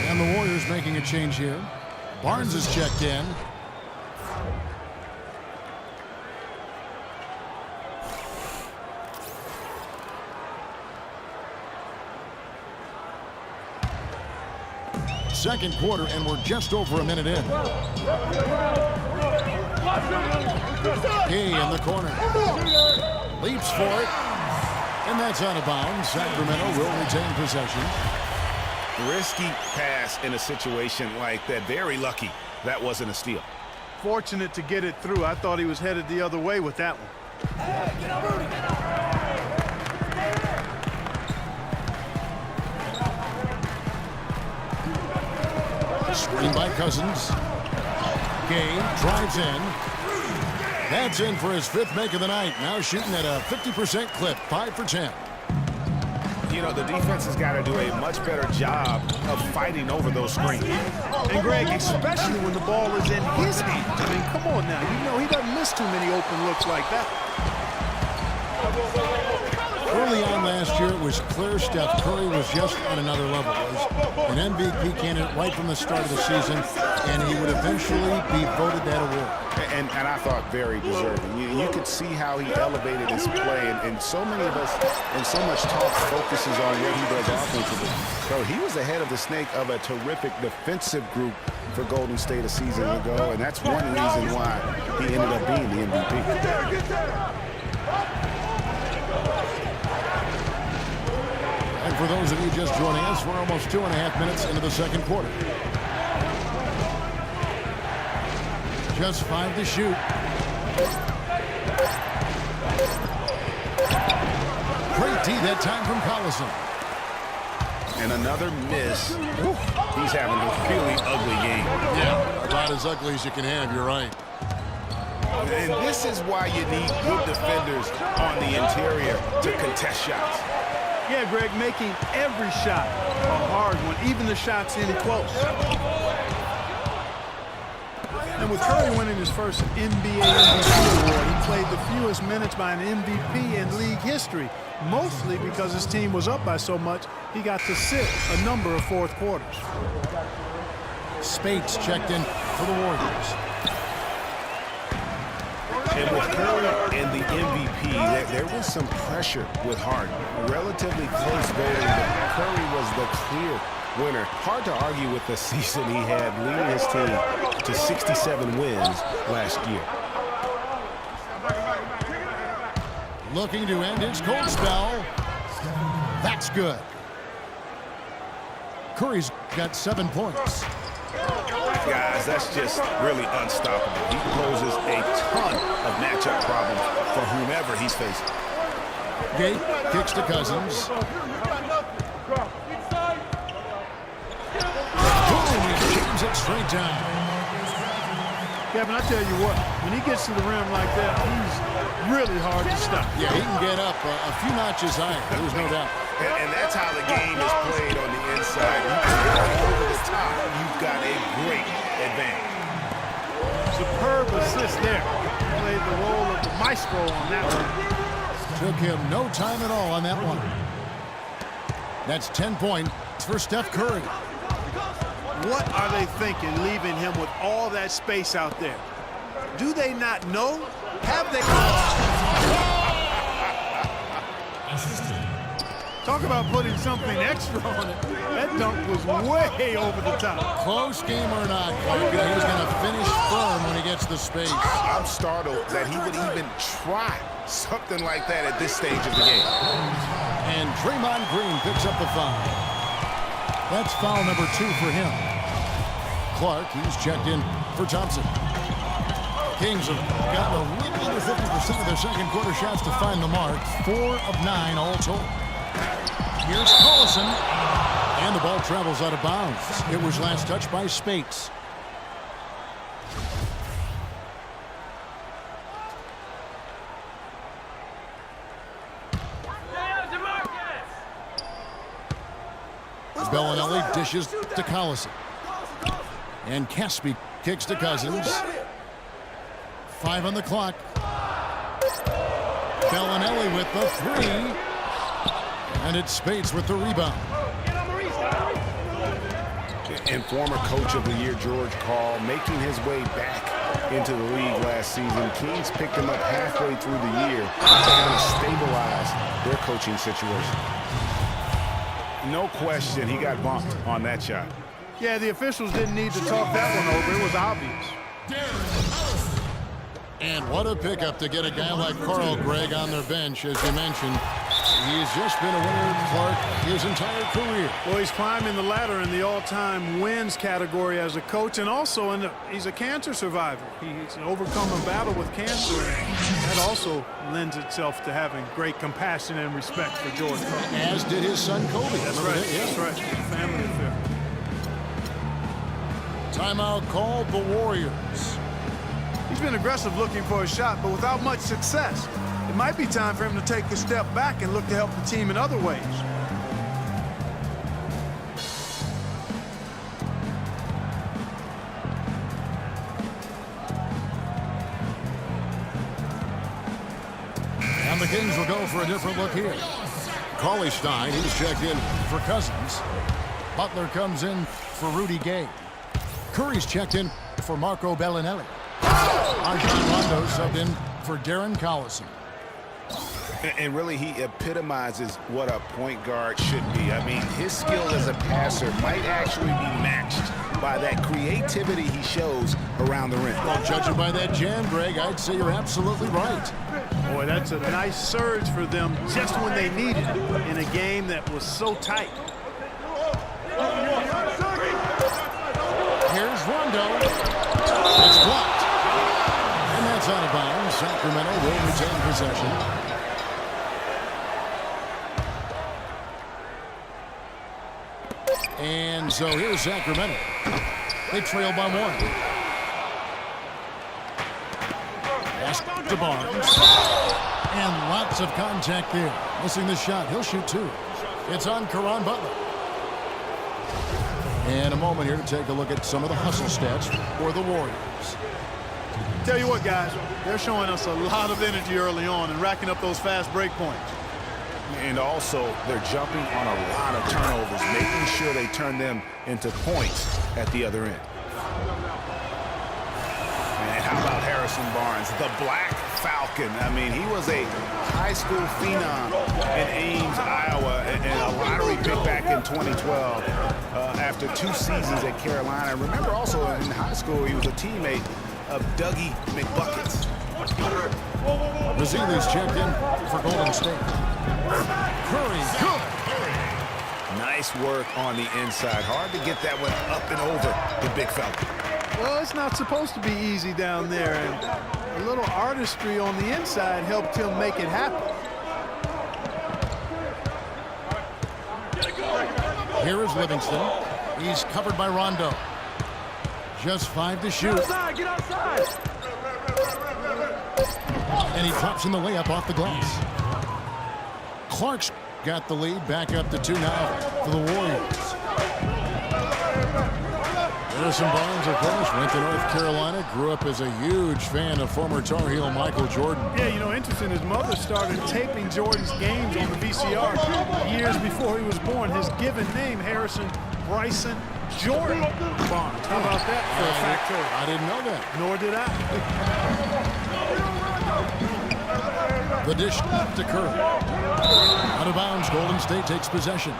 And the Warriors making a change here. Barnes is checked in. Second quarter, and we're just over a minute in. Gay in the corner. Leaps for it. And that's out of bounds. Sacramento will retain possession. Risky pass in a situation like that. Very lucky that wasn't a steal. Fortunate to get it through. I thought he was headed the other way with that one. Hey, get up, Rudy, get up. Screen by Cousins. Gay drives in. That's in for his 5th make of the night. Now shooting at a 50% clip, 5 for 10. You know, the defense has got to do a much better job of fighting over those screens. And Greg, especially when the ball is in his hands. I mean, come on now. You know he doesn't miss too many open looks like that. Early on last year, it was clear Steph Curry was just on another level. Was an MVP candidate right from the start of the season, and he would eventually be voted that award. And I thought very deserving. You could see how he elevated his play, and so many of us, and so much talk focuses on what he does offensively. So he was ahead of the snake of a terrific defensive group for Golden State a season ago, and that's one reason why he ended up being the MVP. And for those of you just joining us, we're almost 2.5 minutes into the second quarter. Just 5 to shoot. Great D that time from Collison. And another miss. Woo. He's having a really ugly game. Yeah, about as ugly as you can have, you're right. And this is why you need good defenders on the interior to contest shots. Yeah, Greg, making every shot a hard one, even the shots in close. And with Curry winning his first NBA MVP award, he played the fewest minutes by an MVP in league history, mostly because his team was up by so much, he got to sit a number of fourth quarters. Speights checked in for the Warriors. And with Curry and the MVP, there was some pressure with Harden. Relatively close voting, but Curry was the clear winner. Hard to argue with the season he had, leading his team to 67 wins last year. Looking to end his cold spell. That's good. Curry's got 7 points. Guys, that's just really unstoppable. He poses a ton of matchup problems for whomever he's facing. Gay kicks to Cousins. Boom, he jams it straight down. Kevin, I tell you what, when he gets to the rim like that, he's really hard to stop. Yeah, he can get up a few notches higher, there's no doubt. And that's how the game is played on the inside. You can get over the top, you've got a great advantage. Superb assist there. Played the role of the maestro on that one. Took him no time at all on that one. That's 10 points for Steph Curry. What are they thinking leaving him with all that space out there? Do they not know? Have they Talk about putting something extra on it. That dunk was way over the top. Close game or not, Clark, he's going to finish firm when he gets the space. I'm startled that he would even try something like that at this stage of the game. And Draymond Green picks up the foul. That's foul number 2 for him. Clark, he's checked in for Thompson. Kings have gotten a little under 50% of their second quarter shots to find the mark. 4 of 9 all told. Here's Collison. And the ball travels out of bounds. It was last touched by Speights. Bellinelli dishes to Collison. And Caspi kicks to Cousins. 5 on the clock. Bellinelli with the 3. And it's Speights with the rebound. And former Coach of the Year George Karl making his way back into the league last season. Kings picked him up halfway through the year to kind of stabilize their coaching situation. No question, he got bumped on that shot. Yeah, the officials didn't need to talk that one over. It was obvious. And what a pickup to get a guy like Karl, Greg, on their bench, as you mentioned. He's just been a winner, Clark, his entire career. Well, he's climbing the ladder in the all-time wins category as a coach, and also he's a cancer survivor. He's overcome a battle with cancer, and that also lends itself to having great compassion and respect for George Karl. As did his son, Kobe. That's right. That's right. It's a family affair. Timeout called the Warriors. He's been aggressive looking for a shot, but without much success. It might be time for him to take a step back and look to help the team in other ways. And the Kings will go for a different look here. Cauley-Stein, he's checked in for Cousins. Butler comes in for Rudy Gay. Curry's checked in for Marco Bellinelli. Rajon Rondo subbed in for Darren Collison. And really, he epitomizes what a point guard should be. I mean, his skill as a passer might actually be matched by that creativity he shows around the rim. Well, judging by that jam, Greg, I'd say you're absolutely right. Boy, that's a nice surge for them just when they needed it in a game that was so tight. Here's Rondo. It's blocked. And that's out of bounds. Sacramento will retain possession. And so here's Sacramento. They trail by one. Pass to Barnes. And lots of contact there. Missing the shot. He'll shoot two. It's on Caron Butler. And a moment here to take a look at some of the hustle stats for the Warriors. Tell you what, guys, they're showing us a lot of energy early on and racking up those fast break points. And also, they're jumping on a lot of turnovers, making sure they turn them into points at the other end. And how about Harrison Barnes, the Black Falcon? I mean, he was a high school phenom in Ames, Iowa, and a lottery pick back in 2012 after 2 seasons at Carolina. Remember also in high school, he was a teammate of Dougie McBuckets. Mazzili's checked in for Golden State. Curry, good. Nice work on the inside. Hard to get that one up and over the big fella. Well, it's not supposed to be easy down there, and a little artistry on the inside helped him make it happen. Here is Livingston. He's covered by Rondo. Just 5 to shoot. Get outside! And he drops in the layup off the glass. Clark's got the lead, back up to 2 now for the Warriors. Harrison Barnes, of course, went to North Carolina, grew up as a huge fan of former Tar Heel Michael Jordan. Yeah, you know, interesting, his mother started taping Jordan's games on the VCR years before he was born. His given name, Harrison Bryson Jordan Barnes. How about that for a factoid? I didn't know that. Nor did I. The dish to Curry. Out of bounds, Golden State takes possession.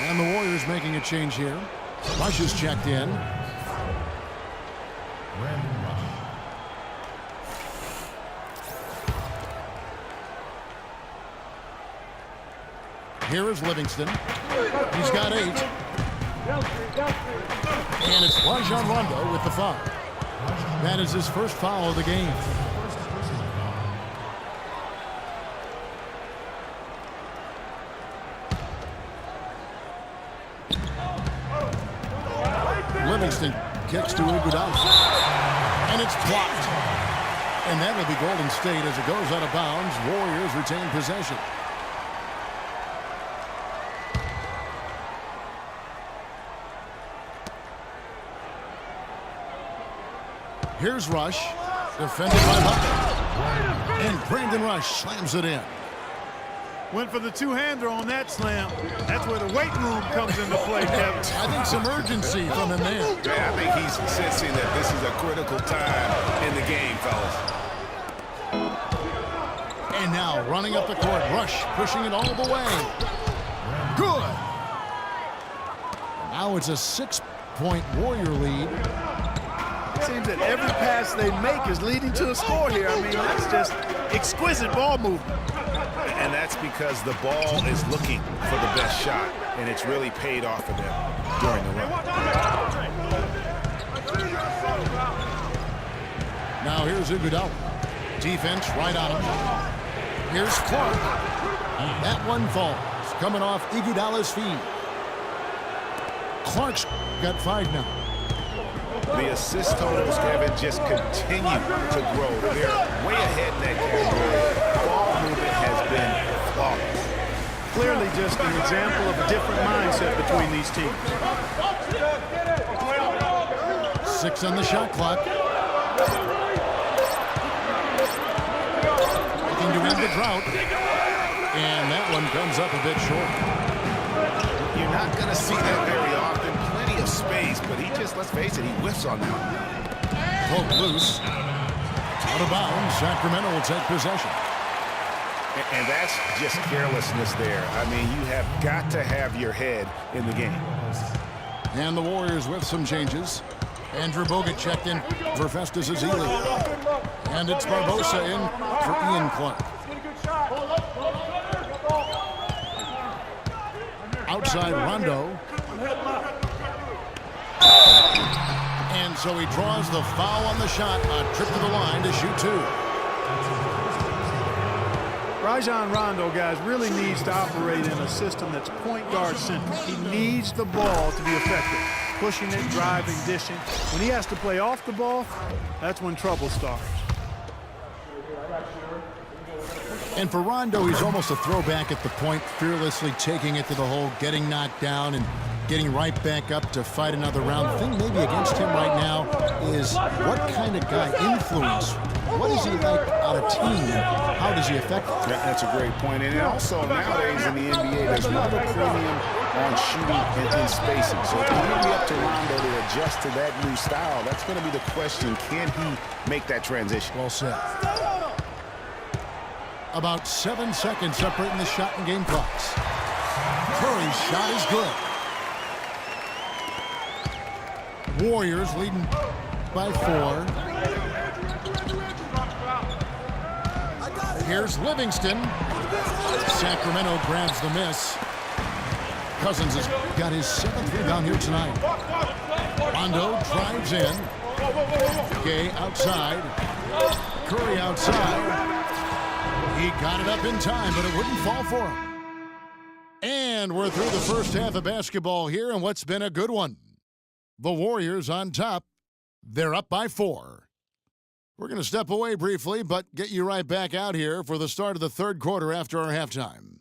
And the Warriors making a change here. Rush is checked in. Here is Livingston. He's got 8. And it's Rajon Rondo with the foul. That is his first foul of the game. Livingston kicks to Iguodala. And it's blocked. And that will be Golden State as it goes out of bounds. Warriors retain possession. Here's Rush, defended by Butler. And Brandon Rush slams it in. Went for the two-hander on that slam. That's where the weight room comes into play, Kevin. I think some urgency from him there. Yeah, I think he's sensing that this is a critical time in the game, fellas. And now running up the court, Rush pushing it all the way. Good. Now it's a 6-point Warrior lead. It seems that every pass they make is leading to a score here. I mean, that's just exquisite ball movement. And that's because the ball is looking for the best shot, and it's really paid off for them during the run. Now here's Iguodala. Defense right on him. Here's Clark. That one falls. Coming off Iguodala's feet. Clark's got 5 now. The assist totals, Kevin, just continue to grow. They're way ahead in that category. Ball movement has been flawless. Clearly just an example of a different mindset between these teams. 6 on the shot clock. Looking to end the drought. And that one comes up a bit short. You're not going to see that very often. Plenty of space, but he just, let's face it, he whiffs on that. Poke loose. Out of bounds. Sacramento will take possession. And that's just carelessness there. I mean, you have got to have your head in the game. And the Warriors with some changes. Andrew Bogut checked in for Festus Ezeli. And it's Barbosa in for Ian Clark. Outside Rondo. And so he draws the foul on the shot. A trip to the line to shoot 2. Rajon Rondo, guys, really needs to operate in a system that's point guard centric. He needs the ball to be effective. Pushing it, driving, dishing. When he has to play off the ball, that's when trouble starts. And for Rondo, he's almost a throwback at the point, fearlessly taking it to the hole, getting knocked down, and getting right back up to fight another round. The thing maybe against him right now is what kind of guy influence. What is he like on a team? How does he affect it? That's a great point. And also nowadays in the NBA, there's more of a premium on shooting and spacing. So it's going to be up to Rondo to adjust to that new style. That's going to be the question. Can he make that transition? Well said. About 7 seconds separating the shot and game clocks. Curry's shot is good. Warriors leading by 4. Here's Livingston. Sacramento grabs the miss. Cousins has got his 7th rebound here tonight. Rondo drives in. Gay outside. Curry outside. He got it up in time, but it wouldn't fall for him. And we're through the first half of basketball here, and what's been a good one. The Warriors on top. They're up by 4. We're going to step away briefly, but get you right back out here for the start of the third quarter after our halftime.